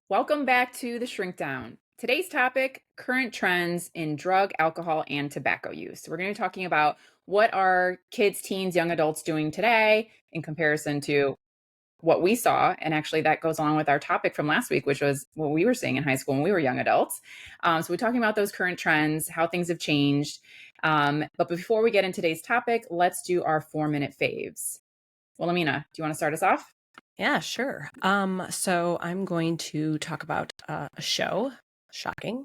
Welcome back to the Shrink Down. Today's topic, current trends in drug, alcohol, and tobacco use. So we're going to be talking about what are kids, teens, young adults doing today in comparison to what we saw. And actually that goes along with our topic from last week, which was what we were seeing in high school when we were young adults. So we're talking about those current trends, how things have changed. But before we get into today's topic, let's do our 4-minute faves. Wilhelmina, do you want to start us off? Yeah, sure. So I'm going to talk about a show. Shocking.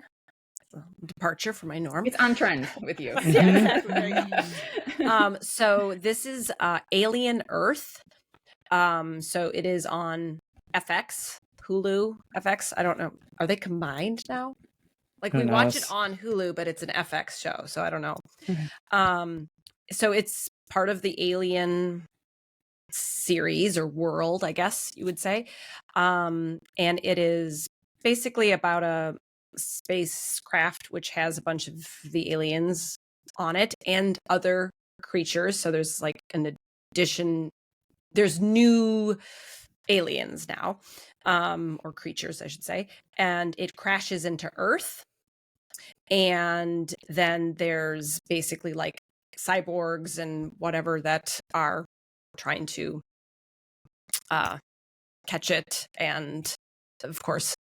Departure from my norm. It's on trend with you. Yeah, exactly. There you go. So this is Alien Earth. So it is on FX, Hulu, FX. I don't know. Are they combined now? Like we watch it on Hulu, but it's an FX show, so I don't know. So it's part of the Alien series or world, I guess you would say. And it is basically about a spacecraft which has a bunch of the aliens on it and other creatures. So there's like an addition, there's new aliens now, or creatures, I should say, and it crashes into Earth. And then there's basically like cyborgs and whatever that are trying to catch it, and of course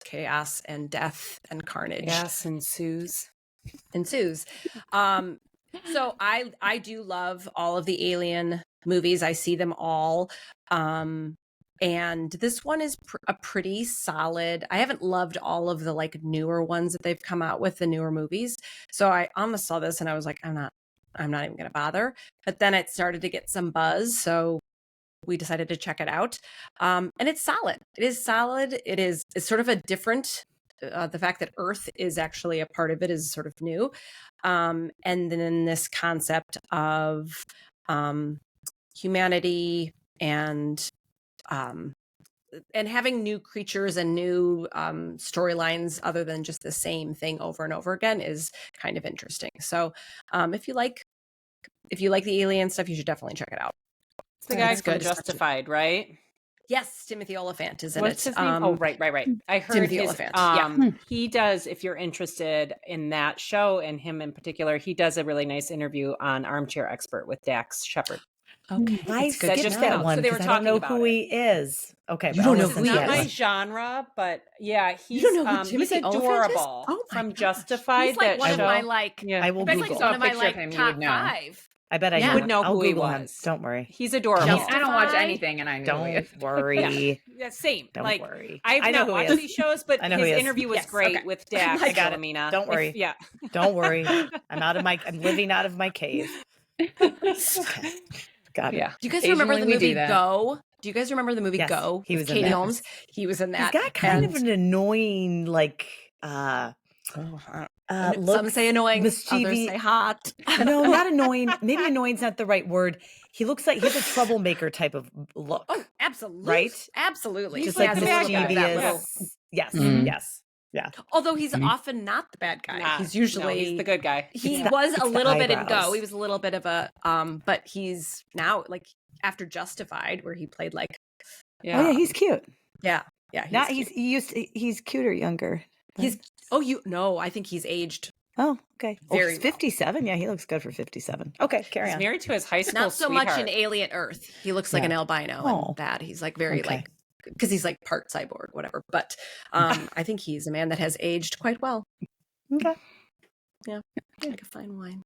chaos and death and carnage ensues. So I do love all of the Alien movies. I see them all, and this one is a pretty solid. I haven't loved all of the like newer ones that they've come out with, the newer movies, so I almost saw this and I was like, I'm not even gonna bother. But then it started to get some buzz, so we decided to check it out. And it's solid. It is solid. It's sort of a different, the fact that Earth is actually a part of it is sort of new. And then this concept of humanity and having new creatures and new storylines other than just the same thing over and over again is kind of interesting. So if you like the alien stuff, you should definitely check it out. It's the guy from Justified, right? Yes, Timothy Olyphant is in What's it. his name? Oh, right. I heard Timothy his, Olyphant. he does, if you're interested in that show and him in particular, he does a really nice interview on Armchair Expert with Dax Shepard. Okay, I skipped that one so they were because I don't know talking who about he is. Okay, You don't know It's who he not is? my genre, but yeah, he's You don't know who he's Timothy Olyphant is? adorable. Oh my from gosh. Justified. He's like that one show. of my like. Yeah. I will That's Google. like one of my Picture of like him, you top would know. 5. I bet I Yeah. know. You would know I'll who he Google him. was. Don't worry. He's adorable. I don't watch Justified. anything, and I know who he Don't is. worry. Yeah, same. Don't like worry. I've I know not who he watched is. these shows, but I know his who he is. interview was Yes, great okay. with Dax. I got it. Wilhelmina. Don't worry. Yeah. Don't worry. I'm living out of my cave. Got it. Yeah. Do you guys Occasionally remember the we do movie that. Go? Do you guys remember the movie Yes, Go? he with was in Katie that. Holmes. He was in that. He's got kind of and- an annoying, like, some look, say annoying, others mischievous. say hot. No, not annoying. Maybe annoying's not the right word. He looks like he has a troublemaker type of look. Oh, absolutely. Right? Absolutely. Just He like has a little bit of that mischievous. little- Yes. Mhm. Yes. Yeah. Although he's often not the bad guy. Nah, He's usually no, he's the good guy. He It's was it's a the little bit in eyebrows. Go. He was a little bit of a but he's now like after Justified where he played like Yeah. Oh yeah, he's cute. yeah. Not cute. he's cuter younger. He's I think he's aged Oh, okay. Very He's well. 57. Yeah, he looks good for 57. Okay, carry He's on. married to his high school not so much sweetheart. in Alien Earth. He looks like Yeah. an albino Oh. and that. He's like very Okay. like because he's like part cyborg, whatever. But I think he's a man that has aged quite well. Okay. Like a fine wine.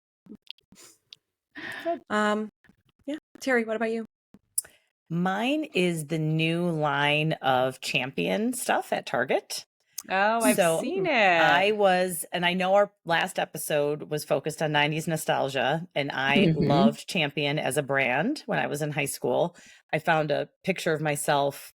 Yeah. Terry, what about you? Mine is the new line of Champion stuff at Target. Oh, I've So, seen it. and I know our last episode was focused on 90s nostalgia, and I Mhm. loved Champion as a brand when I was in high school. I found a picture of myself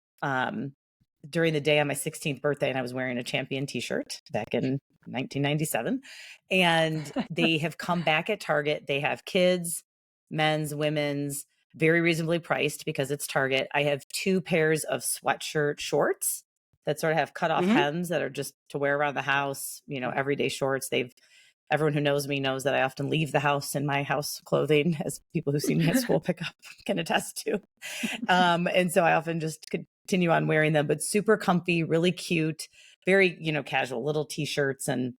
during the day on my 16th birthday, and I was wearing a Champion t-shirt back in 1997. And they have come back at Target. They have kids, men's, women's, very reasonably priced because it's Target. I have 2 pairs of sweatshirt shorts that sort of have cut off Mhm. hems that are just to wear around the house, everyday shorts. Everyone who knows me knows that I often leave the house in my house clothing, as people who see me at school pick up can attest to. And so I often just could continue on wearing them, but super comfy, really cute, very, casual, little t-shirts and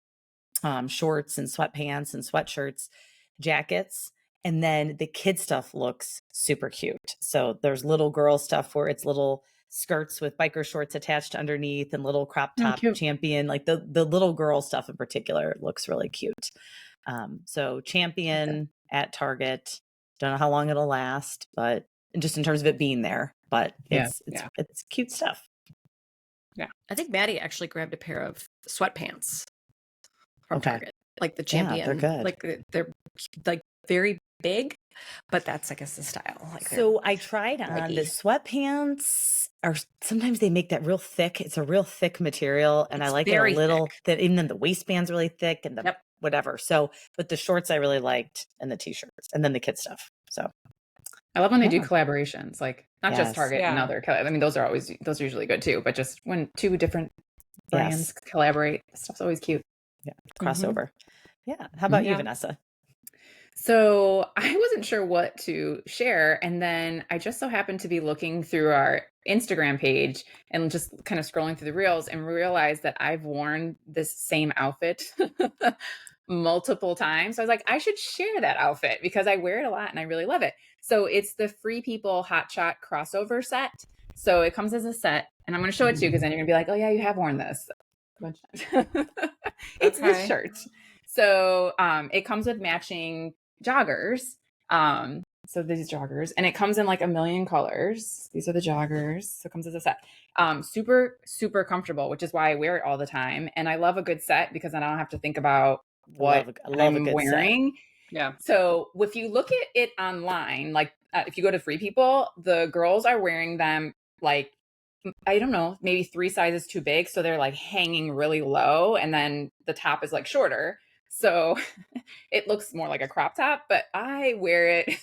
shorts and sweatpants and sweatshirts, jackets. And then the kid stuff looks super cute. So there's little girl stuff where it's little skirts with biker shorts attached underneath and little crop top Champion, like the little girl stuff in particular looks really cute. So Champion at Target, don't know how long it'll last, but just in terms of it being there, but it's cute stuff. Yeah. I think Maddie actually grabbed a pair of sweatpants from Target, like the Champion. Yeah, they're good. Like they're like very big, but that's, I guess, the style. Like so I tried on the sweatpants, or sometimes they make that real thick. It's a real thick material, and I like it a little that even then the waistband's really thick and the whatever. So, but the shorts I really liked, and the t-shirts, and then the kid stuff. So I love when they do collaborations, like not just Target and other. I mean, those are usually good too, but just when two different brands collaborate, stuff's always cute. Yeah, crossover. Yeah. How about you, Vanessa? So I wasn't sure what to share. And then I just so happened to be looking through our Instagram page and just kind of scrolling through the reels and realized that I've worn this same outfit multiple times. So I was like, I should share that outfit because I wear it a lot and I really love it. So it's the Free People Hot Shot crossover set. So it comes as a set, and I'm going to show it to you because then you're going to be like, oh yeah, you have worn this. It's this shirt. So it comes with matching joggers. So these joggers, and it comes in like a million colors. These are the joggers. So it comes as a set. Super, super comfortable, which is why I wear it all the time. And I love a good set because then I don't have to think about what I'm wearing. Set. Yeah. So if you look at it online, like if you go to Free People, the girls are wearing them like, I don't know, maybe 3 sizes too big. So they're like hanging really low, and then the top is like shorter. So it looks more like a crop top, but I wear it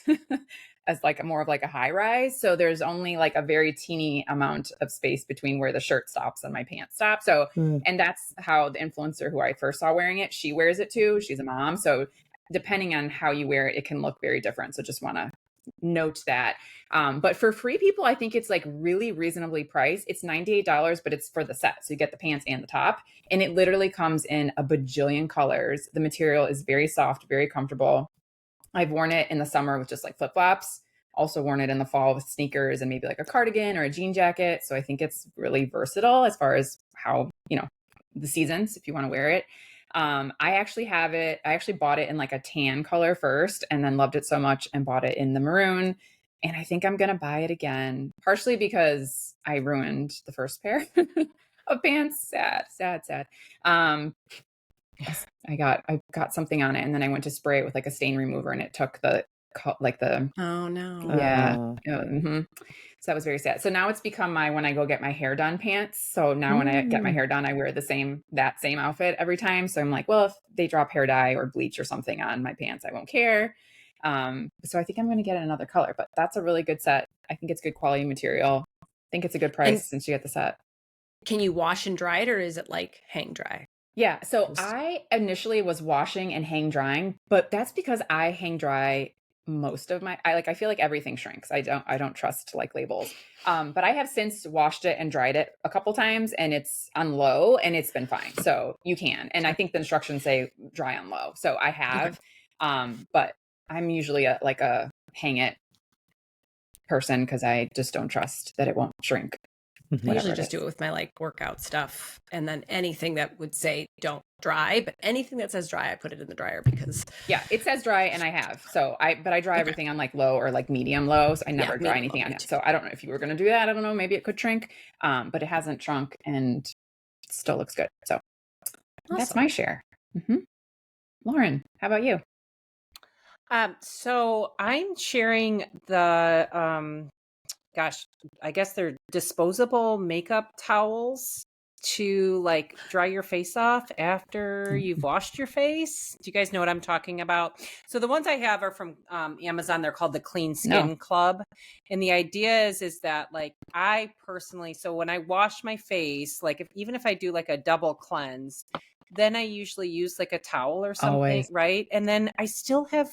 as like more of like a high rise. So there's only like a very teeny amount of space between where the shirt stops and my pants stop. So, and that's how the influencer who I first saw wearing it, she wears it too. She's a mom. So depending on how you wear it, it can look very different. So just want to note that. But for Free People, I think it's like really reasonably priced. It's $98, but it's for the set. So you get the pants and the top, and it literally comes in a bajillion colors. The material is very soft, very comfortable. I've worn it in the summer with just like flip-flops, also worn it in the fall with sneakers and maybe like a cardigan or a jean jacket. So I think it's really versatile as far as how, the seasons, if you want to wear it. I actually have it. I actually bought it in like a tan color first and then loved it so much and bought it in the maroon. And I think I'm going to buy it again, partially because I ruined the first pair of pants. Sad. I got something on it, and then I went to spray it with like a stain remover, and it took the oh no. So that was very sad. So now it's become my when I go get my hair done pants. So now when I get my hair done, I wear that same outfit every time. So I'm like, well, if they drop hair dye or bleach or something on my pants, I won't care. So I think I'm going to get another color, but that's a really good set. I think it's good quality material. I think it's a good price since you get the set. Can you wash and dry it, or is it like hang dry? Yeah. So I initially was washing and hang drying, but that's because I hang dry most of I feel like everything shrinks. I don't trust like labels. But I have since washed it and dried it a couple times, and it's on low and it's been fine. So you can, and I think the instructions say dry on low. So I have, but I'm usually a hang it person because I just don't trust that it won't shrink. I usually just do it with my like workout stuff, and then anything that would say don't dry, but anything that says dry, I put it in the dryer because it says dry, and I have. So I dry everything on like low or like medium low. So I never dry anything on it. So I don't know if you were going to do that. I don't know. Maybe it could shrink, but it hasn't shrunk and it still looks good. So that's my share. Lauren, how about you? So I'm sharing the gosh, I guess they're disposable makeup towels to like dry your face off after you've washed your face. Do you guys know what I'm talking about? So the ones I have are from Amazon. They're called the Clean Skin Club. And the idea is that like I personally, so when I wash my face, like even if I do like a double cleanse, then I usually use like a towel or something, right? And then I still have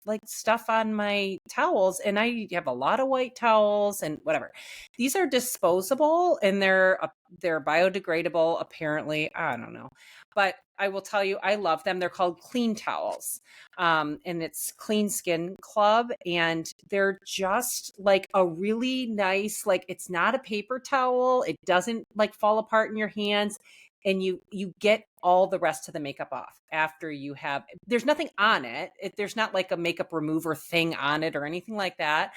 like stuff on my towels, and I have a lot of white towels and whatever. These are disposable, and they're biodegradable apparently. I don't know. But I will tell you, I love them. They're called Clean Towels. And it's Clean Skin Club, and they're just like a really nice, like, it's not a paper towel. It doesn't like fall apart in your hands, and you get all the rest of the makeup off after you have, there's nothing on it. There's not like a makeup remover thing on it or anything like that.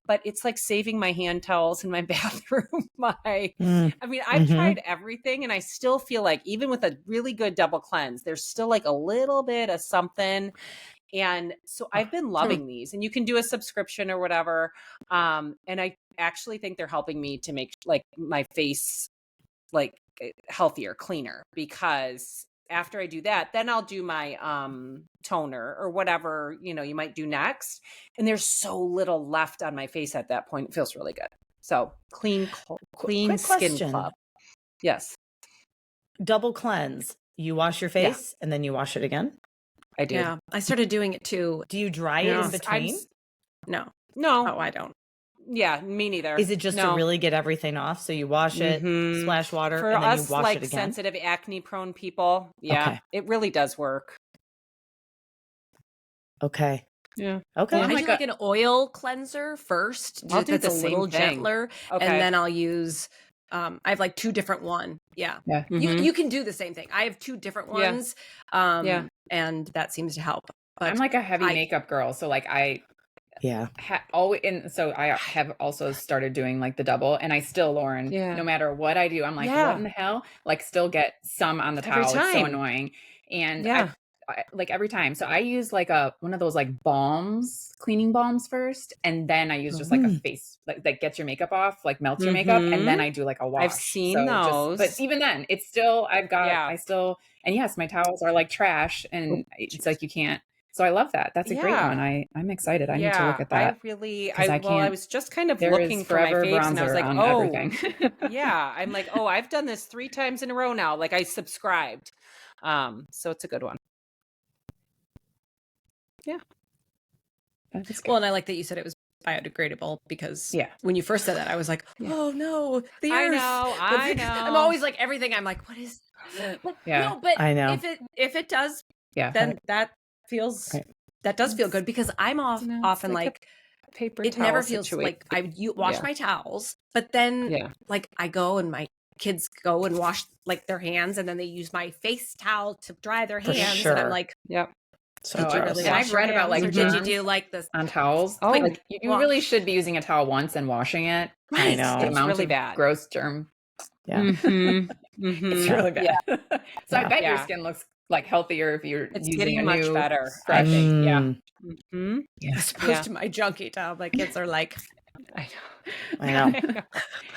But it's like saving my hand towels in my bathroom. I mean, I've tried everything, and I still feel like even with a really good double cleanse, there's still like a little bit of something. And so I've been loving these, and you can do a subscription or whatever. And I actually think they're helping me to make like my face like healthier, cleaner, because after I do that, then I'll do my toner or whatever, you know, you might do next. And there's so little left on my face at that point. It feels really good. So Clean Quick Skin question. Club. Yes. Double cleanse. You wash your face and then you wash it again? I do. Yeah, I started doing it too. Do you dry it in between? No. No. Oh, I don't. Yeah, me neither. Is it just to really get everything off? So you wash it, splash water, for and then us, you wash like it again? sensitive acne prone people. Yeah, Okay. it really does work. Okay. Yeah. Okay. I do like an oil cleanser first. I'll do that's the a little same thing. gentler, Okay. and then I'll use. I have like two different one. Yeah. You can do the same thing. I have two different ones. And that seems to help. But I'm like a heavy makeup girl, so like I always, and so I have also started doing like the double, and I still, Lauren, no matter what I do, I'm like, what in the hell? Like, still get some on the towel. It's so annoying. And I like every time. So I use like one of those like cleaning balms first, and then I use just like a face that gets your makeup off, like melts your makeup, and then I do like a wash. I've seen those. But even then, it's still and yes, my towels are like trash, and it's like you can't. So I love that. That's a great one. I'm excited. I need to look at that. I was just kind of looking for my faves, and I was like, everything. I'm like, I've done this 3 times in a row now. Like, I subscribed. So it's a good one. Yeah. Well, and I like that you said it was biodegradable, because when you first said that, I was like, oh no, the earth. I know. I'm always like, everything, I'm like, what is no, but I know. if it does, then that does feel good, because I'm often like paper it towel never feels situation. like wash my towels, but then like I go and my kids go and wash like their hands, and then they use my face towel to dry their hands, and I'm like, So did you really I've read about like did you do like this on towels? Oh, like you really should be using a towel once and washing it. I know. The amount really of bad. gross germ. Yeah. It's really bad. So I bet your skin looks like healthier if you're using getting a much new better. fresh. As opposed to my junkie towel. My kids are like, I know.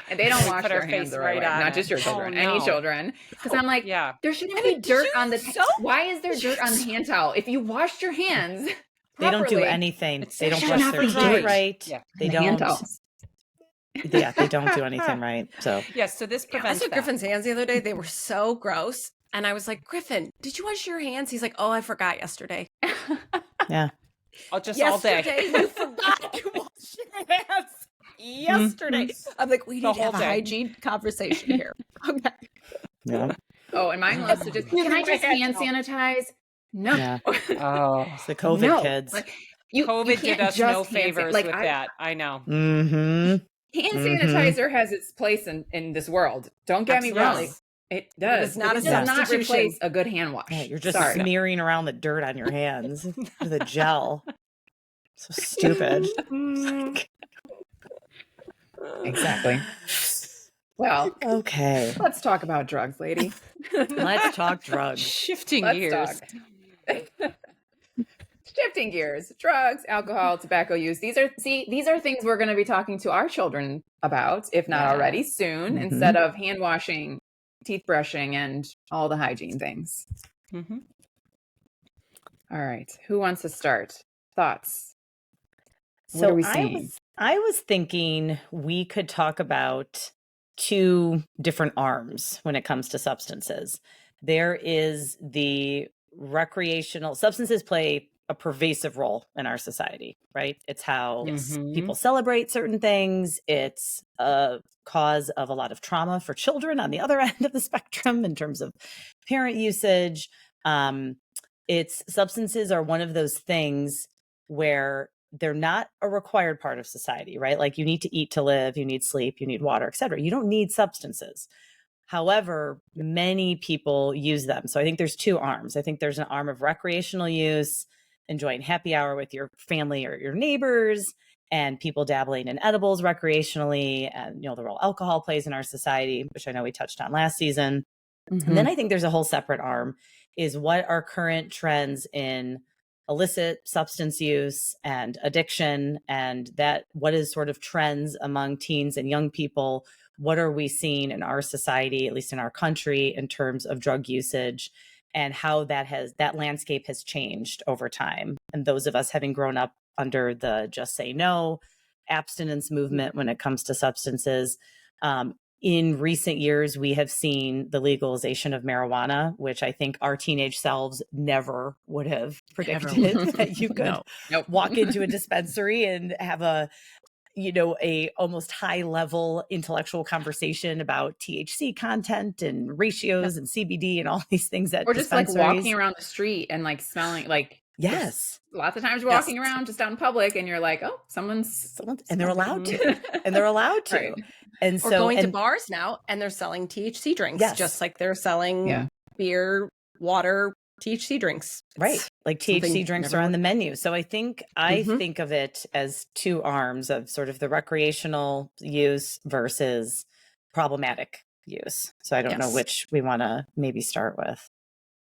And they don't wash put their our hands face the right way. right on Not it. just your children, Oh, any no. children. Because I'm like, there shouldn't And be dirt on the soap? Why is there dirt on the hand towel? If you washed your hands They don't do properly, anything. They don't should brush not their be teeth dirt. right. Yeah. They the hand don't. towels. Yeah, they don't do anything right. So So this I prevents saw that. Griffin's hands the other day. They were so gross. And I was like, Griffin, did you wash your hands? He's like, oh, I forgot yesterday. yeah. All day. You forgot to wash your hands yesterday. I'm like, we need to have a hygiene conversation here. Okay. Yeah. Oh, and mine loves to just, can I just hand sanitize? No. Yeah. Oh, It's the COVID kids. Like, COVID did us no favors with like, that. I know. Hand sanitizer has its place in this world. Don't get me wrong. It does. It's not it a does not substitution. replace a good hand wash. Yeah, you're just smearing around the dirt on your hands with the gel. So stupid. Exactly. Well, okay. Let's talk about drugs, lady. Let's talk drugs. Shifting Let's gears. talk. Shifting gears. Drugs, alcohol, tobacco use. These are things we're going to be talking to our children about, if not already soon, instead of hand washing, teeth brushing, and all the hygiene things. All right. Who wants to start? Thoughts? So what are we seeing? I was thinking we could talk about 2 different arms when it comes to substances. There is the recreational substances play a pervasive role in our society, right? It's how Mhm. people celebrate certain things. It's a cause of a lot of trauma for children on the other end of the spectrum in terms of parent usage. It's substances are one of those things where they're not a required part of society, right? Like you need to eat to live, you need sleep, you need water, et cetera. You don't need substances. However, many people use them. So I think there's two arms. I think there's an arm of recreational use, enjoying happy hour with your family or your neighbors, and people dabbling in edibles recreationally, and the role alcohol plays in our society, which I know we touched on last season. And then I think there's a whole separate arm is what are current trends in illicit substance use and addiction, and that what is sort of trends among teens and young people. What are we seeing in our society, at least in our country, in terms of drug usage, and how that landscape has changed over time. And those of us having grown up under the just say no abstinence movement when it comes to substances, in recent years, we have seen the legalization of marijuana, which I think our teenage selves never would have predicted that you could walk into a dispensary and have a almost high level intellectual conversation about THC content and ratios and CBD and all these things at or just like dispensaries. walking around the street and like smelling like yes. Lots of times you're walking around just out in public and you're like, oh, someone's and they're allowed to. And they're allowed to. Right. And or so going to bars now and they're selling THC drinks, just like they're selling beer, water, THC drinks. Right. Like THC drinks are on the menu. So I think think of it as two arms of sort of the recreational use versus problematic use. So I don't know which we want to maybe start with.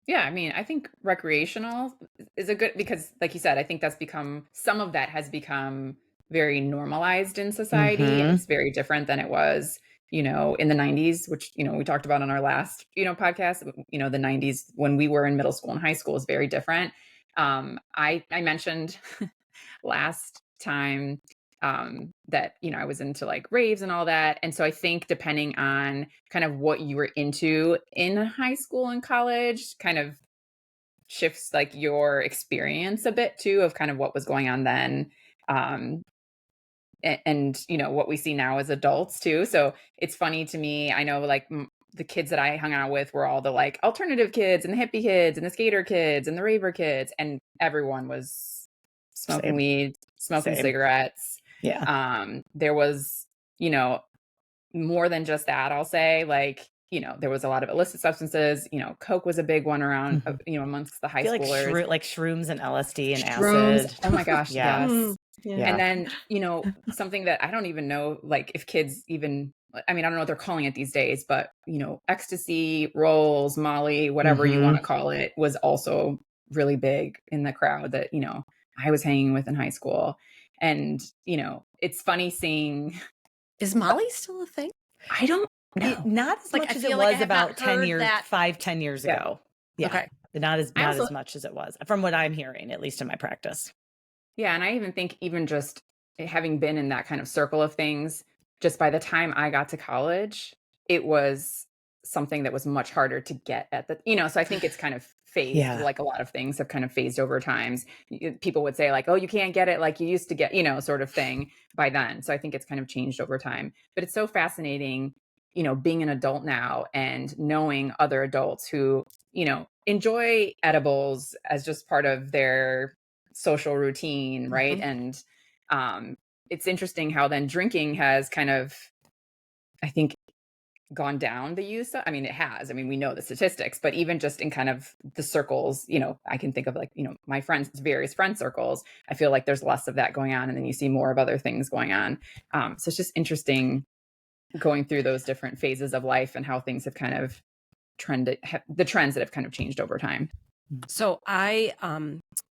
Yeah, I mean, I think recreational is a good, because like you said, I think some of that has become very normalized in society. And it's very different than it was, in the 90s, which, we talked about on our last, podcast. The 90s when we were in middle school and high school is very different. I mentioned last time that, I was into like raves and all that. And so I think depending on kind of what you were into in high school and college kind of shifts like your experience a bit too of kind of what was going on then. And what we see now as adults too. So it's funny to me. I know like the kids that I hung out with were all the like alternative kids and the hippie kids and the skater kids and the raver kids. And everyone was smoking weed, smoking cigarettes. Yeah. There was, more than just that, I'll say, like, there was a lot of illicit substances. Coke was a big one around, amongst the high schoolers. Like shrooms and LSD and shrooms. acid. Oh my gosh, yes. Yeah. And then, something that I don't even know, like if kids even, I mean, I don't know what they're calling it these days, but, ecstasy, rolls, Molly, whatever you want to call it, was also really big in the crowd that, I was hanging with in high school. And, it's funny seeing. Is Molly still a thing? I don't know. Not as much as it was about 10 years, 5-10 years ago. Yeah. Okay. Not as much as it was from what I'm hearing, at least in my practice. Yeah. And I even think even just having been in that kind of circle of things, just by the time I got to college, it was something that was much harder to get at the, so I think it's kind of phased, like a lot of things have kind of phased over times. People would say like, oh, you can't get it like you used to get, sort of thing by then. So I think it's kind of changed over time. But it's so fascinating, being an adult now and knowing other adults who, enjoy edibles as just part of their social routine, right? And it's interesting how then drinking has kind of, I think, gone down the use. I mean, it has. I mean, we know the statistics, but even just in kind of the circles, I can think of like, my friends, various friend circles, I feel like there's less of that going on. And then you see more of other things going on. So it's just interesting going through those different phases of life and how things have kind of the trends that have kind of changed over time. So I,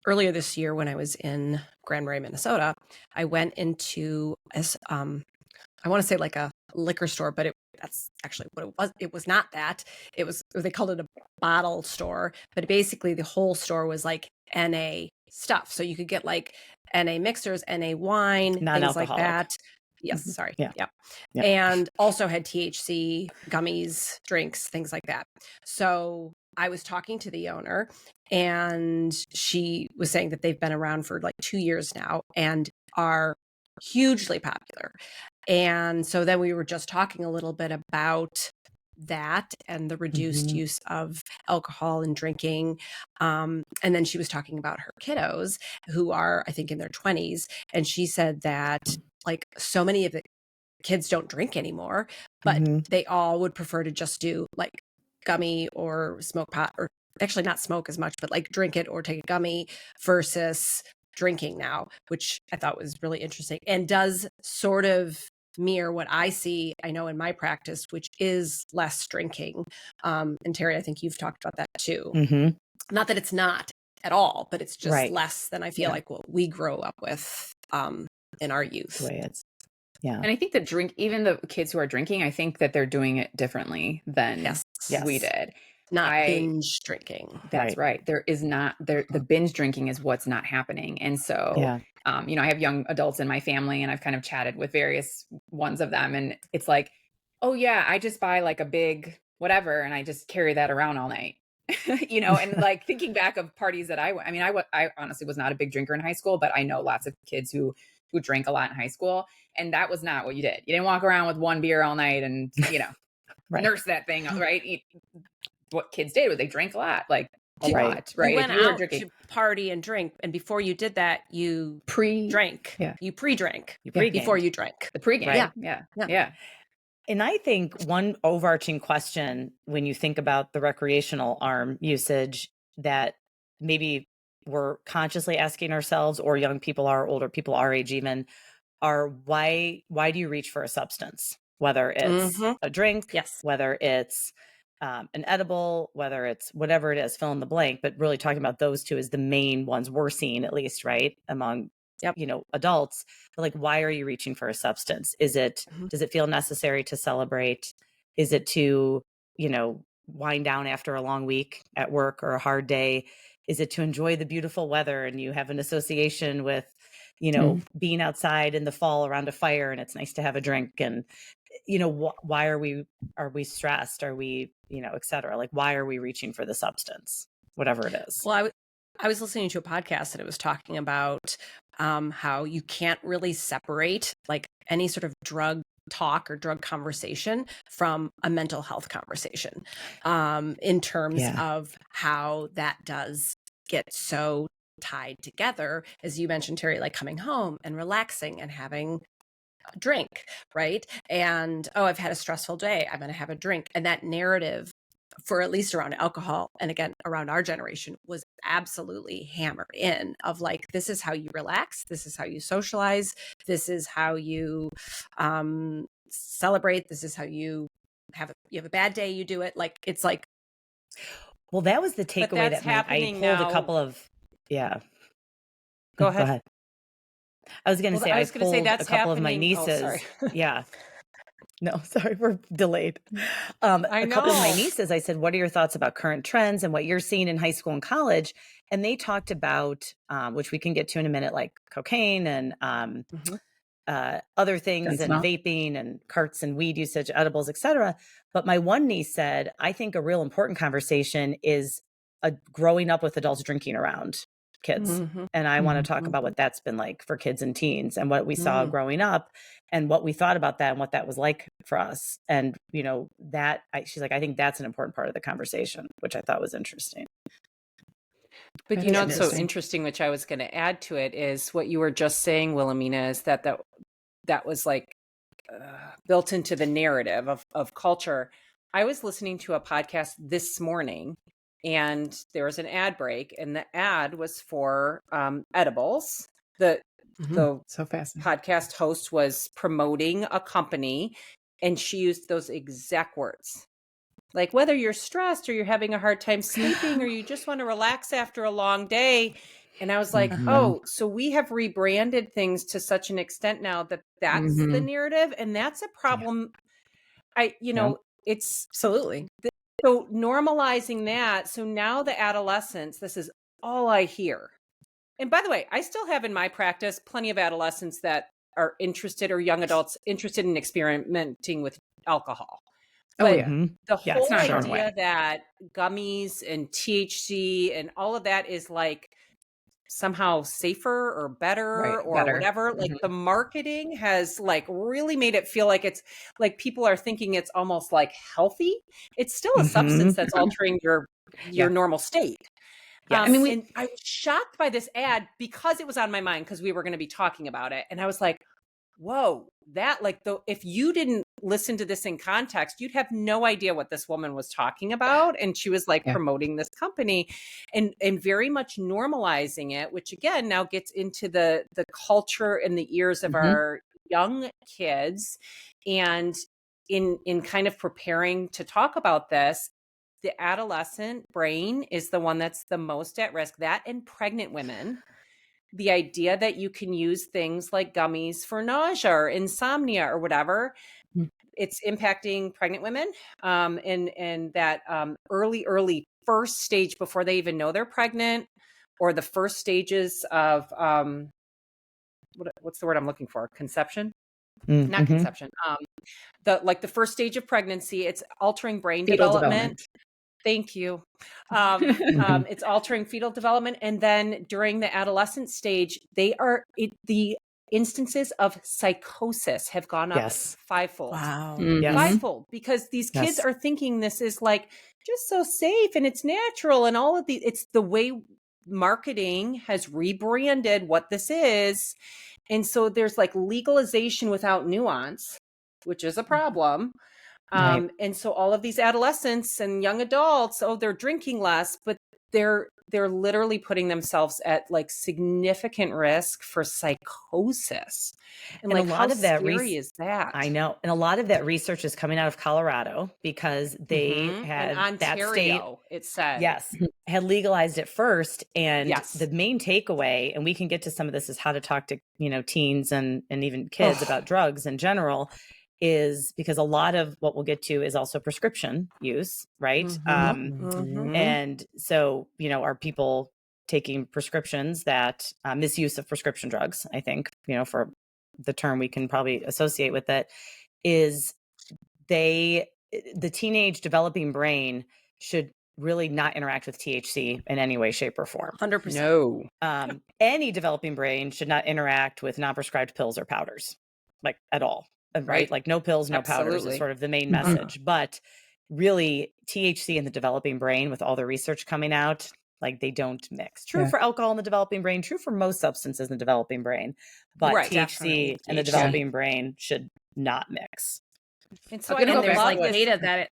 earlier this year when I was in Grand Marais, Minnesota, I went into, I want to say like a liquor store, but that's actually what it was. It was not that. It was, they called it a bottle store, but basically the whole store was like NA stuff. So you could get like NA mixers, NA wine, things like that. Yes, sorry. Yeah. And also had THC, gummies, drinks, things like that. So I was talking to the owner, and she was saying that they've been around for like 2 years now and are hugely popular. And so then we were just talking a little bit about that and the reduced use of alcohol and drinking. And then she was talking about her kiddos who are, I think, in their 20s. And she said that like so many of the kids don't drink anymore, but they all would prefer to just do like gummy or smoke pot, or actually not smoke as much, but like drink it or take a gummy versus drinking now, which I thought was really interesting and does sort of mirror what I see, I know in my practice, which is less drinking. And Terry, I think you've talked about that too. Not that it's not at all, but it's just less than I feel like what we grow up with in our youth. The way it's, yeah. And I think that even the kids who are drinking, I think that they're doing it differently than we did. Not binge drinking. That's right. There is not there. The binge drinking is what's not happening. And so, you know, I have young adults in my family, and I've kind of chatted with various ones of them, and it's like, oh yeah, I just buy like a big whatever, and I just carry that around all night. You know, and like thinking back of parties that I mean, I honestly was not a big drinker in high school, but I know lots of kids who drank a lot in high school, and that was not what you did. You didn't walk around with one beer all night and, you know, nurse that thing, right? What kids did was they drank a lot, like a lot, right? You went out to party and drink, and before you did that, you drank. Yeah. You pre-drank pre-gamed. Before you drank. The pre-game. Yeah. And I think one overarching question when you think about the recreational arm usage that maybe we're consciously asking ourselves, or young people are, older people our age even, are why do you reach for a substance? Whether it's a drink, whether it's an edible, whether it's whatever it is, fill in the blank, but really talking about those two as the main ones we're seeing, at least, right? Among, you know, adults. But like, why are you reaching for a substance? Is it, does it feel necessary to celebrate? Is it to, you know, wind down after a long week at work or a hard day? Is it to enjoy the beautiful weather and you have an association with, you know, being outside in the fall around a fire and it's nice to have a drink? And, you know, why are we stressed? Are we, you know, et cetera? Like, why are we reaching for the substance, whatever it is? Well, I was listening to a podcast and it was talking about how you can't really separate like any sort of drug talk or drug conversation from a mental health conversation in terms of how that does get so tied together, as you mentioned, Terry, like coming home and relaxing and having a drink, right? And, oh, I've had a stressful day, I'm going to have a drink. And that narrative, for at least around alcohol, and again, around our generation, was absolutely hammered in of like, this is how you relax, this is how you socialize, this is how you celebrate, this is how you have a bad day, you do it. Like, it's like, well, that was the takeaway that I pulled a couple of, Go ahead. I was going to say, I pulled a couple of my nieces. No, sorry, we're delayed. A couple of my nieces, I said, what are your thoughts about current trends and what you're seeing in high school and college? And they talked about, which we can get to in a minute, like cocaine and other things and vaping and carts and weed usage, edibles, et cetera. But my one niece said, I think a real important conversation is growing up with adults drinking around kids. And I want to talk about what that's been like for kids and teens and what we saw growing up and what we thought about that and what that was like for us. And, you know, she's like, I think that's an important part of the conversation, which I thought was interesting. But you know, it's so interesting, which I was going to add to it, is what you were just saying, Wilhelmina, is that was like built into the narrative of culture. I was listening to a podcast this morning, and there was an ad break, and the ad was for edibles. The so podcast host was promoting a company, and she used those exact words. Like, whether you're stressed or you're having a hard time sleeping or you just want to relax after a long day. And I was like, oh, so we have rebranded things to such an extent now that that's the narrative. And that's a problem. It's absolutely. So normalizing that. So now the adolescents, this is all I hear. And by the way, I still have in my practice plenty of adolescents that are interested, or young adults interested in experimenting with alcohol. Oh, But yeah. the Yeah, whole not sure. going away. idea that gummies and THC and all of that is like somehow safer or better Right. or Better. whatever, like the marketing has like really made it feel like it's like people are thinking it's almost like healthy. It's still a substance that's altering your Yeah. normal state. Yes. I mean, And I was shocked by this ad because it was on my mind because we were going to be talking about it. And I was like, whoa, that like if you didn't listen to this in context, you'd have no idea what this woman was talking about. And she was like Yeah. promoting this company and very much normalizing it, which again now gets into the culture and the ears of our young kids. And in kind of preparing to talk about this, the adolescent brain is the one that's the most at risk. That and pregnant women, the idea that you can use things like gummies for nausea or insomnia or whatever, it's impacting pregnant women, and that early first stage before they even know they're pregnant, or the first stages of what's the word I'm looking for? Conception, not conception. The first stage of pregnancy, it's altering brain Fetal development. Thank you. It's altering fetal development. And then during the adolescent stage, the instances of psychosis have gone up fivefold. Wow. Yes. Fivefold, because these kids Yes. are thinking this is like just so safe and it's natural and all of the, it's the way marketing has rebranded what this is. And so there's like legalization without nuance, which is a problem. Right. And so all of these adolescents and young adults, they're drinking less, but they're literally putting themselves at like significant risk for psychosis. And like, a lot how of that scary is that? I know. And a lot of that research is coming out of Colorado because they in had that state, Ontario, it said. yes, had legalized it first. And Yes. the main takeaway, and we can get to some of this, is how to talk to, teens and even kids about drugs in general, is because a lot of what we'll get to is also prescription use, right? And so, are people taking prescriptions that misuse of prescription drugs, I think, for the term we can probably associate with it, is the teenage developing brain should really not interact with THC in any way, shape, or form. 100%. No. Any developing brain should not interact with non-prescribed pills or powders, like at all, right? Like no pills, no powders is Absolutely. sort of the main message. But really, THC in the developing brain, with all the research coming out, like they don't mix. True for alcohol in the developing brain, true for most substances in the developing brain, but Right. THC in the THC. developing brain should not mix. And so I'm gonna I go don't back love to what- this. data that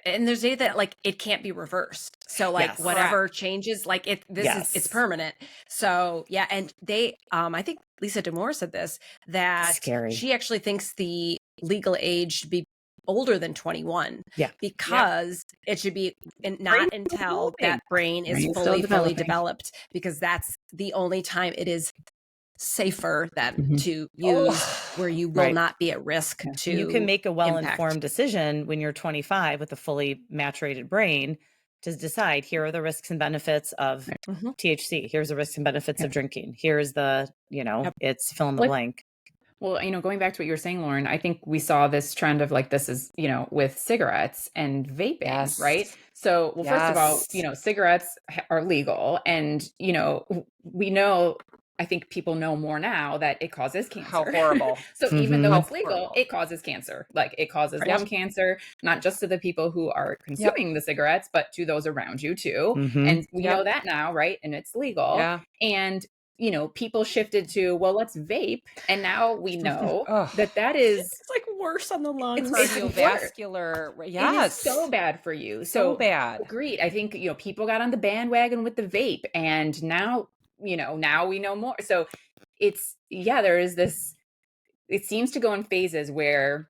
and there's data that like it can't be reversed. So like Yes. whatever changes, like it's Yes. permanent. So yeah, and they I think Lisa Damore said this, that Scary. she actually thinks the legal age should be older than 21. Yeah. Because it should be not until that brain is Brain is still fully developing. developed, because that's the only time it is safer than to use, where you will Right. not be at risk to You can make a well-informed impact. decision when you're 25 with a fully maturated brain to decide, here are the risks and benefits of THC. Here's the risks and benefits of drinking. Here's the, it's fill in the Like- blank. Well, going back to what you were saying, Lauren, I think we saw this trend of like, this is, with cigarettes and vaping, Yes. right? So, well, first of all, Yes. cigarettes are legal, and, we know, I think people know more now that it causes cancer. How horrible. So even though How it's legal, horrible. it causes cancer. Like it causes Right. lung cancer, not just to the people who are consuming the cigarettes, but to those around you too. And we know that now, right? And it's legal. Yeah. And people shifted to, well, let's vape. And now we know Ugh. that is, It's like worse on the lungs. It's Cardiovascular. Yes. it is so bad for you. So bad. Agreed. I think, people got on the bandwagon with the vape, and now, now we know more. So there is this, it seems to go in phases where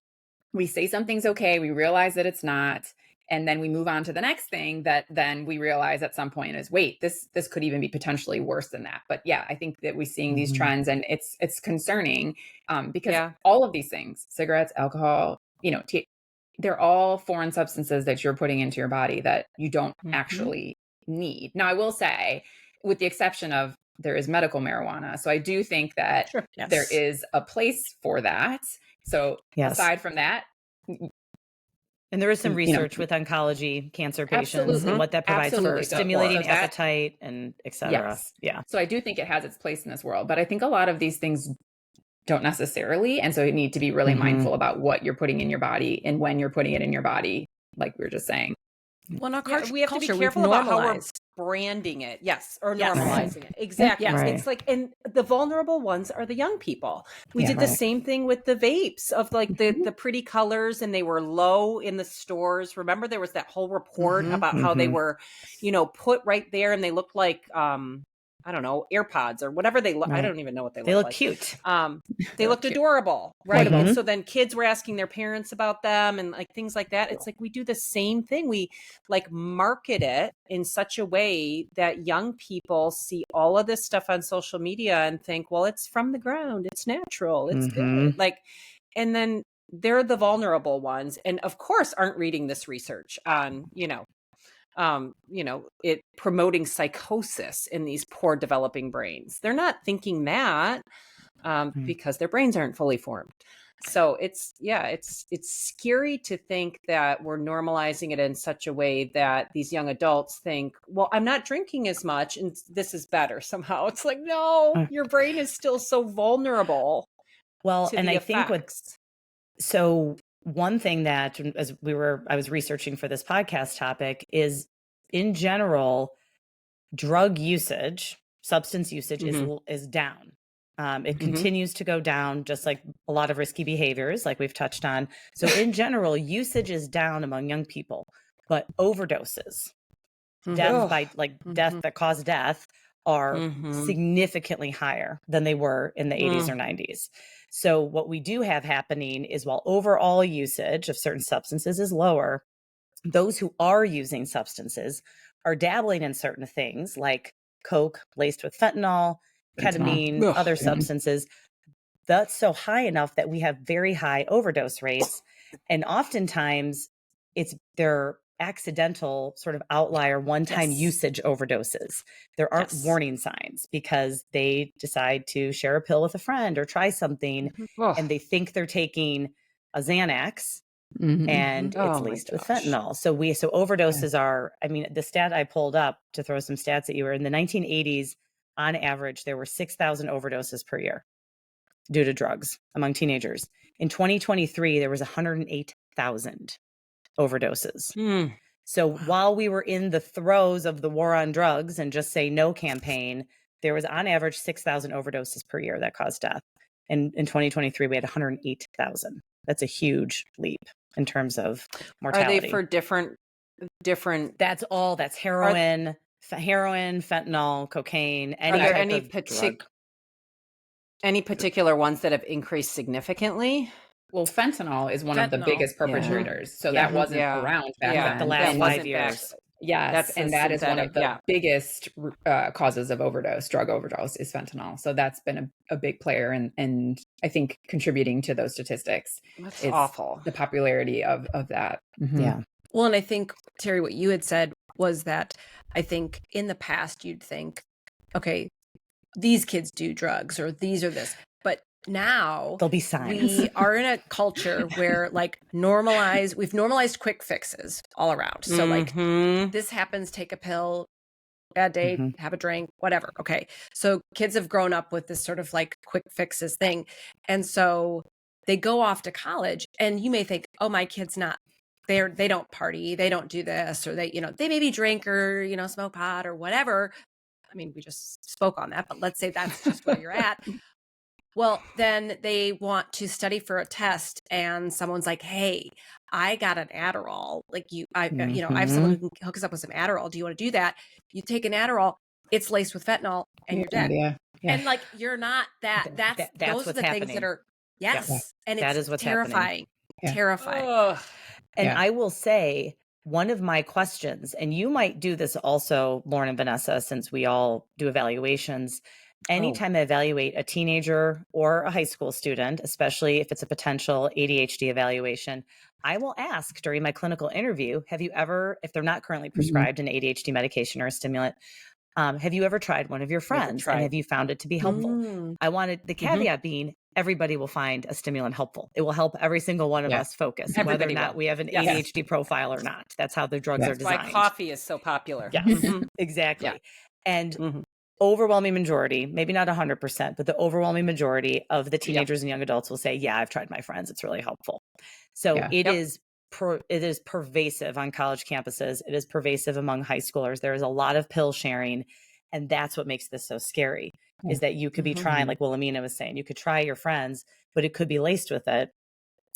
we say something's okay, we realize that it's not, and then we move on to the next thing that then we realize at some point is, wait, this could even be potentially worse than that. But yeah, I think that we're seeing these trends, and it's concerning, because all of these things, cigarettes, alcohol, they're all foreign substances that you're putting into your body that you don't actually need. Now, I will say, with the exception of there is medical marijuana. So I do think that there is a place for that. So aside from that, And there is some you know, research with oncology cancer patients absolutely, and what that provides absolutely. for So, stimulating so that, appetite and et cetera. yes. Yeah. So I do think it has its place in this world, but I think a lot of these things don't necessarily. And so you need to be really mindful about what you're putting in your body and when you're putting it in your body, like we were just saying. Well, in our Yeah, we have to be culture, we've careful about how we're normalized. branding it. Yes, or Yes. normalizing it. Exactly. Yes. Right. It's like, and the vulnerable ones are the young people. We Yeah. did the Right. same thing with the vapes of like the pretty colors, and they were low in the stores. Remember, there was that whole report about how they were, put right there, and they looked like I don't know, AirPods or whatever they look. I Right. don't even know what they They look look like. cute. They looked cute. adorable, right? Portable. And so then kids were asking their parents about them and like things like that. It's like we do the same thing. We like market it in such a way that young people see all of this stuff on social media and think, well, it's from the ground, it's natural, it's good. Like, and then they're the vulnerable ones, and of course aren't reading this research on, it promoting psychosis in these poor developing brains. They're not thinking that because their brains aren't fully formed. So it's scary to think that we're normalizing it in such a way that these young adults think, well, I'm not drinking as much and this is better somehow. It's like, no, your brain is still so vulnerable Well, to and the I think effects. so one thing that I was researching for this podcast topic is in general, drug usage, substance usage is down. It continues to go down, just like a lot of risky behaviors, like we've touched on. So in general, usage is down among young people, but overdoses, death by death that cause death, are significantly higher than they were in the 80s or 90s. So what we do have happening is while overall usage of certain substances is lower, those who are using substances are dabbling in certain things like coke laced with fentanyl, ketamine, other substances. That's so high enough that we have very high overdose rates. And oftentimes they're accidental sort of outlier one-time usage overdoses. There aren't warning signs because they decide to share a pill with a friend or try something and they think they're taking a Xanax and it's laced with fentanyl. So overdoses are, I mean, the stat I pulled up to throw some stats at you, were in the 1980s, on average, there were 6,000 overdoses per year due to drugs among teenagers. In 2023, there was 108,000 overdoses. So while we were in the throes of the war on drugs and Just Say No campaign, there was on average 6,000 overdoses per year that caused death. And in 2023, we had 108,000. That's a huge leap in terms of mortality. Are they for different? That's all. That's heroin, fentanyl, cocaine. Are there any particular ones that have increased significantly? Well, fentanyl is one of the biggest perpetrators. So that wasn't around back then. Like the last 5 years. Yes, and that is one of the biggest causes of overdose, drug overdose, is fentanyl. So that's been a big player and I think contributing to those statistics. That's awful. The popularity of that. Yeah. Well, and I think, Terry, what you had said was that I think in the past you'd think, okay, these kids do drugs or these are this. But now there'll be signs. We are in a culture where we've normalized quick fixes all around. So this happens, take a pill, bad day, have a drink, whatever. Okay. So kids have grown up with this sort of quick fixes thing. And so they go off to college and you may think, oh, my kid's not there. They don't party. They don't do this, or they maybe drink or, smoke pot or whatever. I mean, we just spoke on that, but let's say that's just where you're at. Well, then they want to study for a test and someone's like, hey, I got an Adderall. I have someone who can hook us up with some Adderall. Do you want to do that? You take an Adderall, it's laced with fentanyl and you're dead. Yeah. And you're not that. That's those are the things that are, and that it's is what's terrifying. Happening. Terrifying. And I will say, one of my questions, and you might do this also, Lauren and Vanessa, since we all do evaluations. Anytime I evaluate a teenager or a high school student, especially if it's a potential ADHD evaluation, I will ask during my clinical interview, have you ever, if they're not currently prescribed an ADHD medication or a stimulant, have you ever tried one of your friends and have you found it to be helpful? I wanted the caveat being, everybody will find a stimulant helpful. It will help every single one of Yeah. us focus, whether or Everybody not will. we have an Yes. ADHD profile or not. That's how the drugs are Yes. That's why designed. coffee is so popular. Yes, Mhm. exactly. And Mhm. overwhelming majority, maybe not 100%, but the overwhelming majority of the Yep. teenagers and young adults will say, yeah, I've tried my friends. It's really helpful. So Yeah. it Yep. is pervasive on college campuses. It is pervasive among high schoolers. There is a lot of pill sharing. And that's what makes this so scary, is that you could be Mhm. trying, like Wilhelmina was saying, you could try your friends, but it could be laced with it.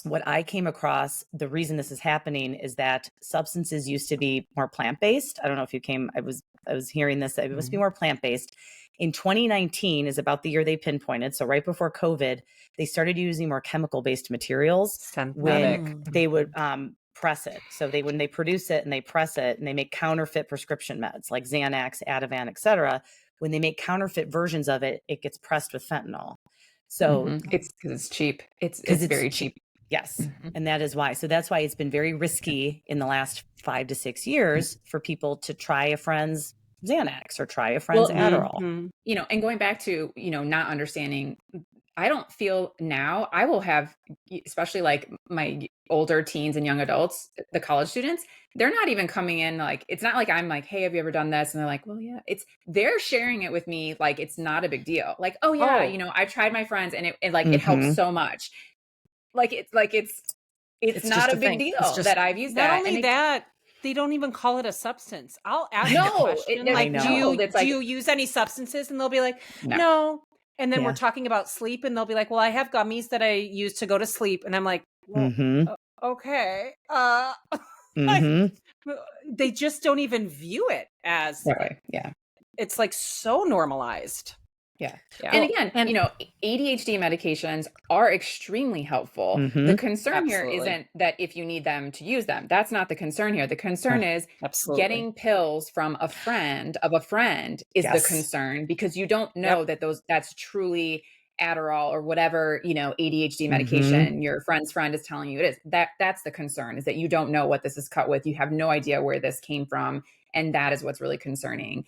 What I came across, the reason this is happening is that substances used to be more plant-based. I don't know if you came, I was hearing this, that it must be more plant-based. In 2019 is about the year they pinpointed. So right before COVID, they started using more chemical-based materials Synthetic. when they would press it. So when they produce it and they press it and they make counterfeit prescription meds like Xanax, Ativan, et cetera, when they make counterfeit versions of it, it gets pressed with fentanyl. So It's because it's cheap. It's because it's very cheap. cheap. Yes. And that is why. So that's why it's been very risky in the last 5 to 6 years for people to try a friend's Xanax or try a friend's Well, Adderall. Mhm. And going back to, not understanding, I don't feel now I will have, especially like my older teens and young adults, the college students, they're not even coming in like, it's not like I'm like, hey, have you ever done this? And they're like, well, yeah, they're sharing it with me. Like, it's not a big deal. Like, oh yeah, Oh, I tried my friends and it helps Mhm. so much. It's It's not just a a big thing. It's deal just that I've used not that. only And it, that, they don't even call it a substance. I'll ask the no, question, there's I like, know. no, that's do like, you use any substances? And they'll be like, no. no. And then we're Yeah. talking about sleep, and they'll be like, well, I have gummies that I use to go to sleep. And I'm like, well, Mhm. okay. Like, Mhm. they just don't even view it as That way. Yeah. it's like so normalized. Yeah. Yeah. And Well, again, and ADHD medications are extremely helpful. The Mhm. concern here Absolutely. isn't that if you need them to use them. That's not the concern here. The concern is Absolutely. getting pills from a friend of a friend is the Yes. concern, because you don't know Yep. that that's truly Adderall or whatever, ADHD Mhm. medication your friend's friend is telling you it is. That's the concern, is that you don't know what this is cut with. You have no idea where this came from. And that is what's really concerning.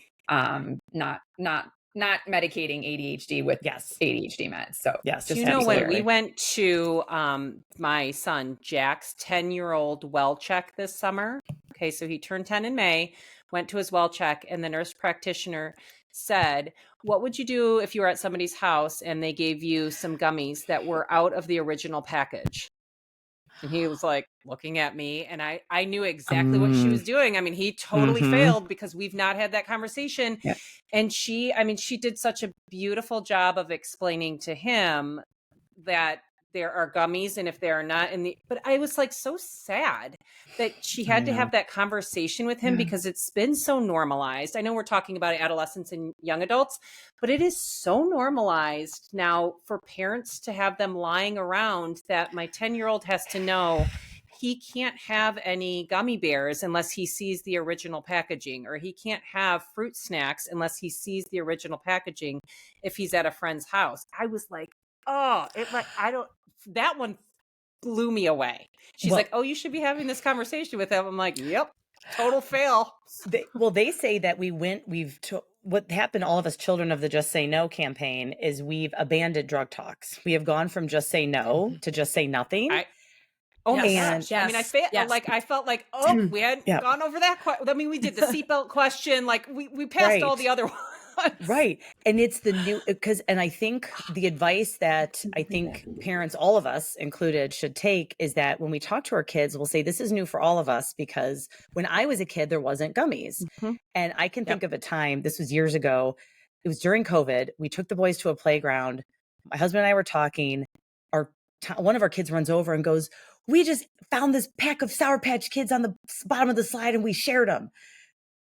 Not medicating ADHD with Yes. ADHD meds. So Yes. Do just you to be know when we clear. went to my son Jack's 10-year-old well check this summer? Okay, so he turned 10 in May, went to his well check, and the nurse practitioner said, what would you do if you were at somebody's house and they gave you some gummies that were out of the original package? And he was like looking at me, and I knew exactly what she was doing. I mean, he totally Mhm. failed because we've not had that conversation. Yeah. And she did such a beautiful job of explaining to him that there are gummies, and if they are not in the, but I was like so sad that she I had to know. have that conversation with him Yeah. because it's been so normalized. I know we're talking about adolescents and young adults, but it is so normalized now for parents to have them lying around that my 10-year-old has to know he can't have any gummy bears unless he sees the original packaging, or he can't have fruit snacks unless he sees the original packaging if he's at a friend's house. I was like, oh, that one blew me away. She's Well, like, oh, you should be having this conversation with him. I'm like, yep, total fail. they say that what happened, all of us children of the Just Say No campaign, is we've abandoned drug talks. We have gone from just say no to just say nothing. Oh my Yes. gosh. I mean, I felt like, oh, we hadn't Yeah. gone over that. I mean, we did the seatbelt question. Like we passed all Right. the other ones. Right. And it's the new, and I think the advice that I think parents, all of us included, should take is that when we talk to our kids, we'll say, this is new for all of us, because when I was a kid, there wasn't gummies. Mhm. And I can think of a time, this was years ago, it was during COVID. We took the boys to a playground. My husband and I were talking. One of our kids runs over and goes, we just found this pack of Sour Patch Kids on the bottom of the slide and we shared them.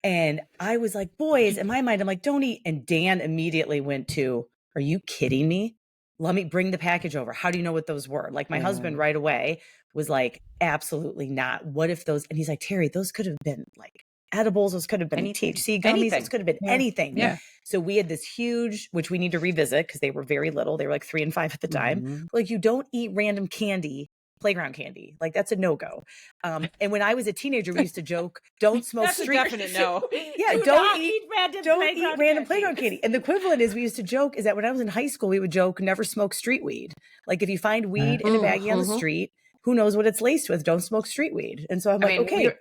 And I was like, boys, in my mind, I'm like, don't eat. And Dan immediately went to, are you kidding me? Let me bring the package over. How do you know what those were? Like my husband right away was like, absolutely not. What if those, and he's like, Terry, those could have been like edibles. Those could have been Anything. THC gummies. Anything. Those could have been anything. Yeah. So we had this huge, which we need to revisit because they were very little. They were like 3 and 5 at the time. Mhm. Like, you don't eat random candy playground candy. Like that's a no-go. And when I was a teenager, we used to joke, don't smoke That's a street. definite no. Yeah, Do don't not eat random playground candy. And the equivalent is we used to joke is that when I was in high school, we would joke, never smoke street weed. Like if you find weed in a baggie on the street, who knows what it's laced with? Don't smoke street weed. And so I'm I like, mean, okay.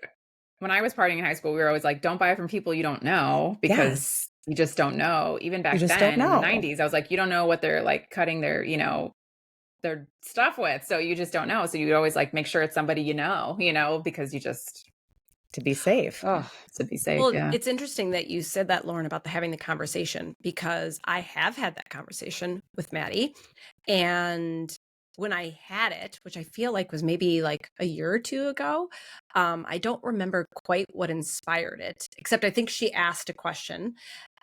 when I was partying in high school, we were always like, don't buy it from people you don't know, because you just don't know. Even back then in the 90s, I was like, you don't know what they're like cutting their, you know, their stuff with. So you just don't know. So you always like make sure it's somebody you know, because you just to be safe. Oh, to be safe. Well, Yeah. it's interesting that you said that, Lauren, about having the conversation, because I have had that conversation with Maddie. And when I had it, which I feel like was maybe like a year or two ago, I don't remember quite what inspired it, except I think she asked a question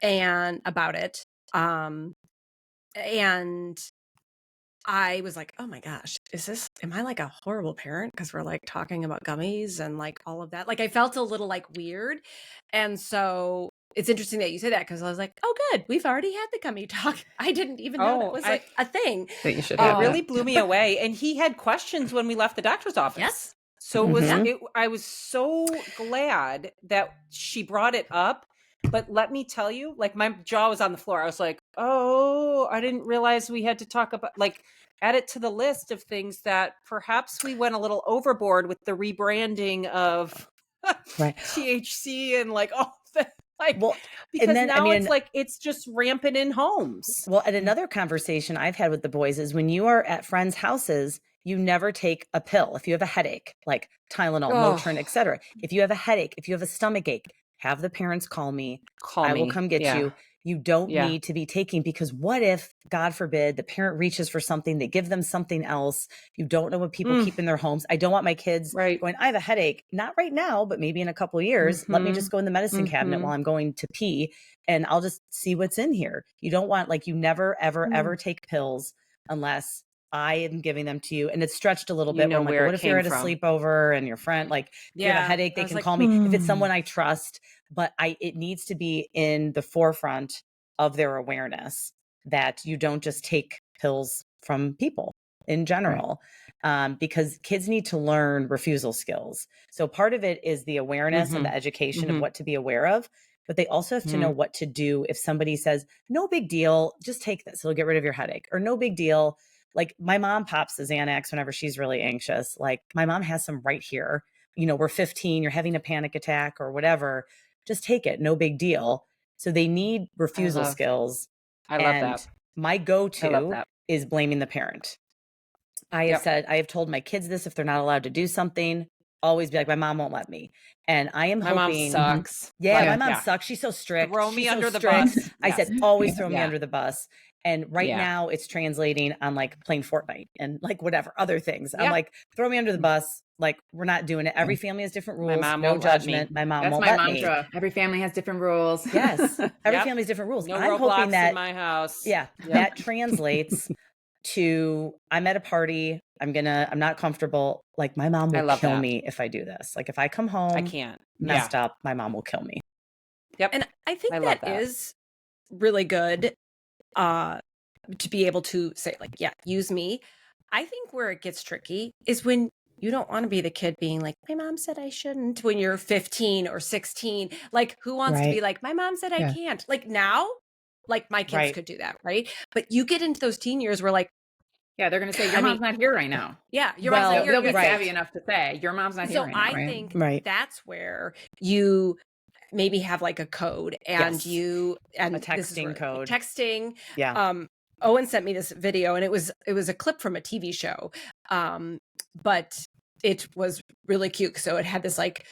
and about it. And I was like, oh my gosh, am I like a horrible parent? Because we're like talking about gummies and like all of that. Like I felt a little like weird. And so it's interesting that you say that, because I was like, oh, good. We've already had the gummy talk. I didn't even know that was like a thing. That you should it have. really blew me away. And he had questions when we left the doctor's office. Yes. So I was so glad that she brought it up. But let me tell you, like my jaw was on the floor. I was like, oh, I didn't realize we had to talk about, like, add it to the list of things that perhaps we went a little overboard with the rebranding of THC and like all that. Like, well, because and then, now it's like it's just rampant in homes. Well, and another conversation I've had with the boys is when you are at friends' houses, you never take a pill. If you have a headache, like Tylenol, Motrin, etc. If you have a headache, if you have a stomach ache, have the parents call me. I will come get you. You don't need to be taking, because what if, God forbid, the parent reaches for something, they give them something else. You don't know what people keep in their homes. I don't want my kids going, I have a headache, not right now, but maybe in a couple of years. Let me just go in the medicine cabinet while I'm going to pee, and I'll just see what's in here. You don't want, like, you never, ever, ever take pills unless I am giving them to you. And it's stretched a little bit. Where I'm like, what if you're at a sleepover and your friend, like, if you have a headache, they can call me. If it's someone I trust, but it needs to be in the forefront of their awareness that you don't just take pills from people in general, because kids need to learn refusal skills. So part of it is the awareness and the education of what to be aware of, but they also have to know what to do if somebody says, no big deal, just take this, it'll get rid of your headache, or no big deal. Like my mom pops the Xanax whenever she's really anxious. Like my mom has some right here. You know, we're 15, you're having a panic attack or whatever. Just take it. No big deal. So they need refusal skills. I love that. My go-to is blaming the parent. I have told my kids this: if they're not allowed to do something, always be like, my mom won't let me. And I am hoping. My mom sucks. Yeah, my mom sucks. She's so strict. Throw me She's under so the strict. bus. I said, always throw me under the bus. And right now it's translating on like playing Fortnite and like whatever other things. I'm like, throw me under the bus. Like, we're not doing it. Every family has different rules. My mom no won't let judgment. me. My mom That's won't my let mantra. Every family has different rules. Yes. Every family has different rules. No I'm Roblox hoping that in my house. that translates to, I'm at a party. I'm not comfortable. Like, my mom will kill me if I do this. Like, if I come home, I can't. Messed up, my mom will kill me. Yep. And I think that is really good to be able to say, like, use me. I think where it gets tricky is when you don't want to be the kid being like, my mom said I shouldn't, when you're 15 or 16. Like, who wants to be like, my mom said I can't? Like, now, like, my kids could do that, right? But you get into those teen years where, like, they're going to say, your mom's not here right now. Yeah, your mom's not here. They'll be savvy enough to say, your mom's not here right now. So I think that's where you maybe have like a code and a texting code. Texting. Yeah. Owen sent me this video, and it was a clip from a TV show. But it was really cute. So it had this like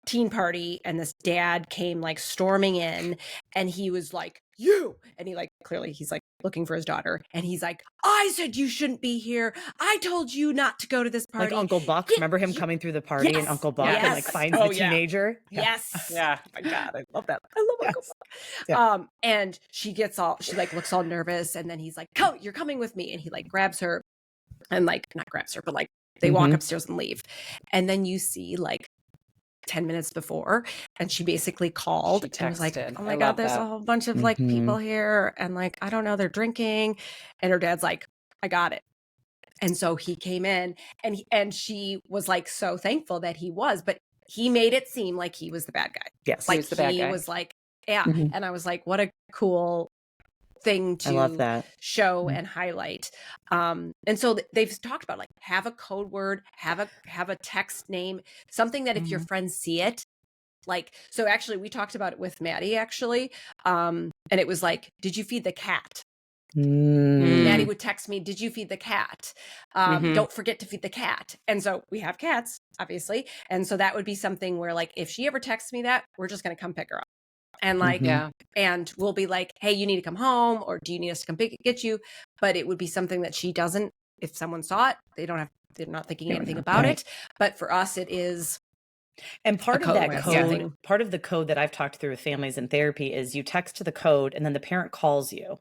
teen party, and this dad came like storming in, and he was like, you, and he like, clearly he's like looking for his daughter, and he's like, I said you shouldn't be here. I told you not to go to this party. Like Uncle Buck. Remember him coming through the party and Uncle Buck and like finds the teenager? Yes. Yeah. Oh my God, I love that. I love Uncle Buck. Yeah. And she like looks all nervous, and then he's like, "Oh, you're coming with me." And he like grabs her, and like not grabs her, but like they walk upstairs and leave. And then you see like 10 minutes before, and she basically called and was like, oh my God, there's a whole bunch of like people here, and like, I don't know, they're drinking. And her dad's like, I got it. And so he came in and she was like so thankful that he was, but he made it seem like he was the bad guy. Yes. He Like was the bad he guy. was like, yeah. Mhm. And I was like, what a cool thing I love to that. show Mhm. and highlight. And so they've talked about like have a code word, have a text name, something that if your friends see it, like, so actually we talked about it with Maddie actually. And it was like, did you feed the cat? Maddie would text me, did you feed the cat? Don't forget to feed the cat. And so we have cats, obviously. And so that would be something where like, if she ever texts me that, we're just going to come pick her up. And like, Yeah. and we'll be like, hey, you need to come home, or do you need us to come get you? But it would be something that she doesn't, if someone saw it, they're not thinking They would anything know. about Right. it. But for us, it is And part a of that code, yeah. code, part of the code that I've talked through with families in therapy is you text to the code and then the parent calls you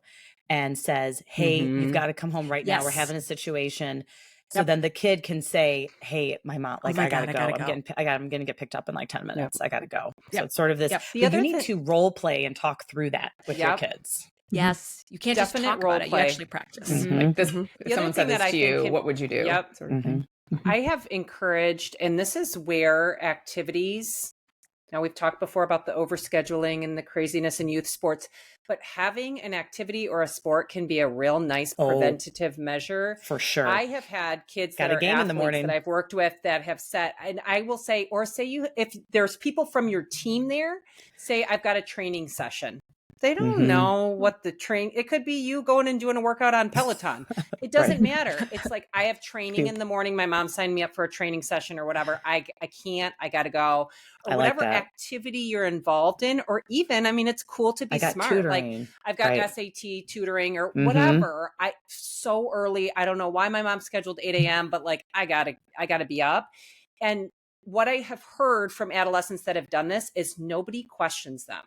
and says, hey, you've got to come home right now. We're Yes. having a situation. So Yep. then the kid can say, hey, my mom, like, my I gotta God, go. I gotta go. I'm going to get picked up in like 10 minutes. I gotta go. So Yep. it's sort of this, Yep. The but other you need thing- to role play and talk through that with your Yep. kids. Yes. You can't just Definite talk about role it. You play. actually practice. Like this, Mhm. if The other someone said thing that this I to think you, can- what would you do? Yep. Sort of thing. I have encouraged, and this is where activities, now we've talked before about the overscheduling and the craziness in youth sports, but having an activity or a sport can be a real nice preventative measure. For sure. I have had kids Got that a are game in the athletes morning. that I've worked with that have said, and I will say, or say you, if there's people from your team there, say I've got a training session. They don't know what the it could be you going and doing a workout on Peloton. It doesn't matter. It's like, I have training in the morning. My mom signed me up for a training session or whatever. I can't, I got to go. Or I like whatever that. activity you're involved in, or even, I mean, it's cool to be I got smart. tutoring. Like I've got Right. SAT tutoring or whatever. I so early. I don't know why my mom scheduled 8 a.m., but like, I gotta be up. And what I have heard from adolescents that have done this is nobody questions them,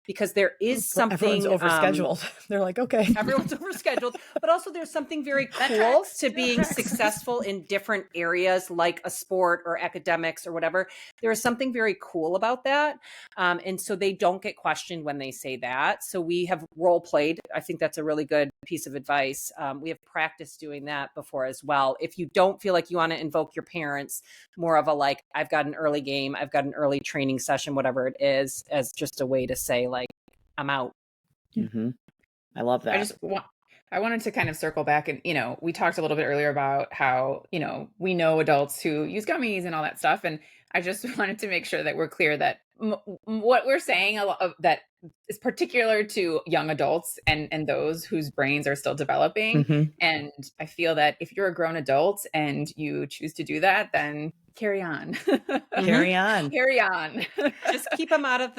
because there is something Everyone's overscheduled. They're like, okay. Everyone's overscheduled, but also there's something very cool to being successful in different areas like a sport or academics or whatever. There is something very cool about that. And so they don't get questioned when they say that. So we have role played. I think that's a really good piece of advice. We have practiced doing that before as well. If you don't feel like you want to invoke your parents, more of a like, I've got an early game, I've got an early training session, whatever it is, as just a way to say like, I'm out. I love that. I wanted to kind of circle back and, we talked a little bit earlier about how, we know adults who use gummies and all that stuff. And I just wanted to make sure that we're clear that what we're saying a lot of that is particular to young adults and those whose brains are still developing. And I feel that if you're a grown adult and you choose to do that, then carry on. Carry on. Carry on. Just keep them out of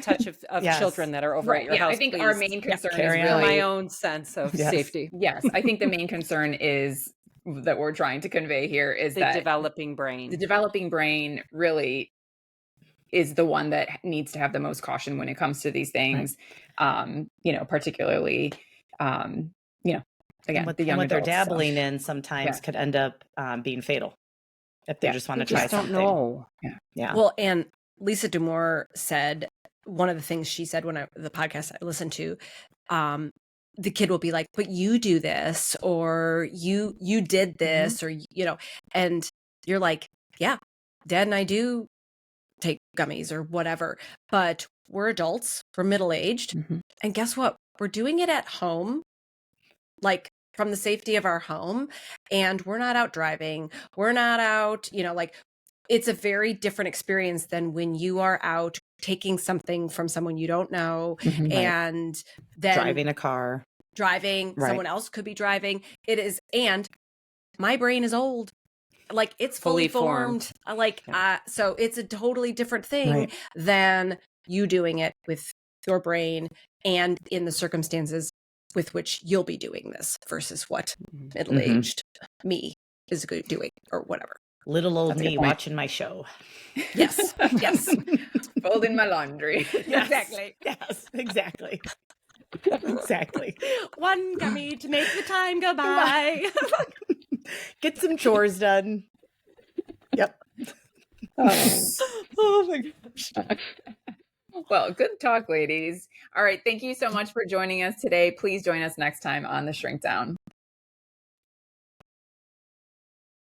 touch of Yes. children that are over at your house. I think please. our main concern is carry really on. For my own sense of safety. Yes, I think the main concern is that we're trying to convey here is The that developing brain. the developing brain really is the one that needs to have the most caution when it comes to these things. Particularly, again, What, the young what they're adults, dabbling in sometimes could end up being fatal if they just want to try something. Don't know. Yeah. Well, and Lisa D'Amour said, one of the things she said when the podcast I listened to, the kid will be like, but you do this, or you did this, or, and you're like, yeah, Dad and I do take gummies or whatever, but we're adults, we're middle-aged. And guess what? We're doing it at home, like from the safety of our home, and we're not out driving. We're not out, like it's a very different experience than when you are out taking something from someone you don't know and then driving a car. Someone else could be driving. It is, and my brain is old. Like it's fully formed. So it's a totally different thing than you doing it with your brain and in the circumstances with which you'll be doing this versus what middle-aged me is doing or whatever. Little old That's a good me point. watching my show. Yes. Yes. folding my laundry. Yes. Exactly. Yes, exactly. Exactly. One gummy to make the time go by. Get some chores done. Yep. Oh my gosh. Well, good talk, ladies. All right. Thank you so much for joining us today. Please join us next time on The Shrink Down.